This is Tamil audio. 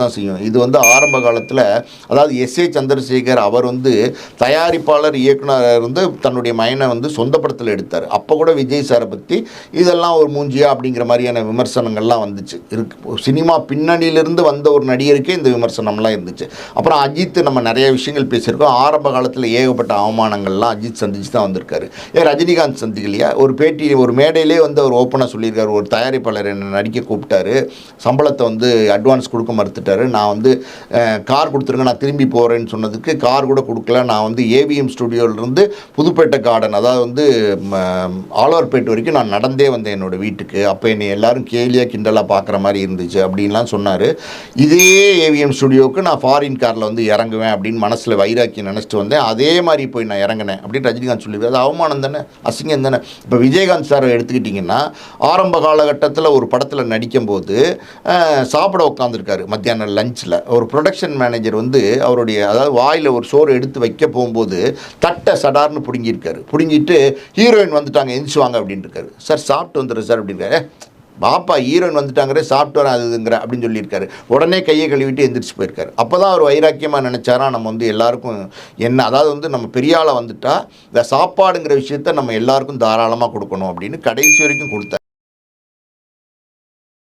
தான் செய்யும். இது வந்து ஆரம்ப காலத்தில், அதாவது எஸ்.ஏ. சந்திரசேகர் அவர் வந்து தயாரிப்பாளர் இயக்குனராக இருந்து தன்னுடைய மயனை வந்து சொந்த படத்தில் எடுத்தார். அப்போ கூட விஜய் சாரை பற்றி இதெல்லாம் ஒரு மூஞ்சியா அப்படிங்கிற மாதிரியான விமர்சனங்கள்லாம் வந்துச்சு. சினிமா பின்னணியிலிருந்து வந்த ஒரு நடிகருக்கே இந்த விமர்சனம்லாம் இருந்துச்சு. அப்புறம் அஜித் நம்ம நிறைய விஷயங்கள் பேசியிருக்கோம். ஆரம்ப காலத்தில் ஏகப்பட்ட அவமானங்கள்லாம் அஜித் சந்திச்சு தான் வந்திருக்காரு. ரஜினிகாந்த் சந்திக்கலையா? ஒரு பேட்டி, ஒரு மேடையிலே வந்து அவர் ஓப்பனாக சொல்லியிருக்காரு, ஒரு தயாரிப்பாளர் என்னை நடிக்க கூப்பிட்டாரு, சம்பளத்தை வந்து அட்வான்ஸ் கொடுக்க மறுத்துட்டாரு, நான் வந்து கார் கொடுத்துருங்க நான் திரும்பி போகிறேன்னு சொன்னதுக்கு கார் கூட கொடுக்கல, நான் வந்து ஏவிஎம் ஸ்டுடியோவிலேருந்து புதுப்பேட்டை கார்டன், அதாவது வந்து ஆழ்வார்பேட்டை வரைக்கும் நான் நடந்தே வந்தேன் என்னோடய வீட்டுக்கு, அப்போ என்னை எல்லோரும் கேலியாக கிண்டலாக பார்க்குற மாதிரி இருந்துச்சு அப்படின்லாம் சொன்னார். இதே ஏவிஎம் ஸ்டுடியோவுக்கு நான் ஃபாரின் காரில் வந்து இறங்குவேன் அப்படின்னு மனசில் வைராக்கி நினச்சிட்டு வந்தேன், அதே மாதிரி போய் நான் இறங்கினேன் அப்படின்னு ரஜினிகாந்த் சொல்லியிருக்காரு. அது அவமானம் தானே, அசிங்கம் தானே. இப்போ விஜயகாந்த் சாரை எடுத்துக்கிட்டிங்கன்னா, ஆரம்ப காலகட்டத்தில் ஒரு படத்தில் நடிக்கும்போது சாப்பிட உட்காந்துருக்காரு மத்தியானம் லஞ்சில். ஒரு ப்ரொடக்ஷன் மேனேஜர் வந்து அவருடைய, அதாவது வாயில் ஒரு சோறு எடுத்து வைக்க போகும்போது தட்டை சடார்னு பிடுங்கியிருக்காரு. பிடுங்கிட்டு ஹீரோயின் வந்துட்டாங்க எந்திரிச்சுவாங்க அப்படின்னு இருக்காரு. சார் சாப்பிட்டு வந்துடுற சார் அப்படின்றாரு. பாப்பா ஹீரோயின் வந்துட்டாங்கிற சாப்பிட்டு வர அதுங்கிற அப்படின்னு சொல்லியிருக்காரு. உடனே கையை கழுவிட்டு எந்திரிச்சு போயிருக்காரு. அப்போ தான் அவர் வைராக்கியமாக நினச்சாரா, நம்ம வந்து எல்லாருக்கும் என்ன, அதாவது வந்து நம்ம பெரியாளை வந்துட்டா இந்த சாப்பாடுங்கிற விஷயத்த நம்ம எல்லாருக்கும் தாராளமாக கொடுக்கணும் அப்படின்னு கடைசி வரைக்கும் கொடுத்தார்.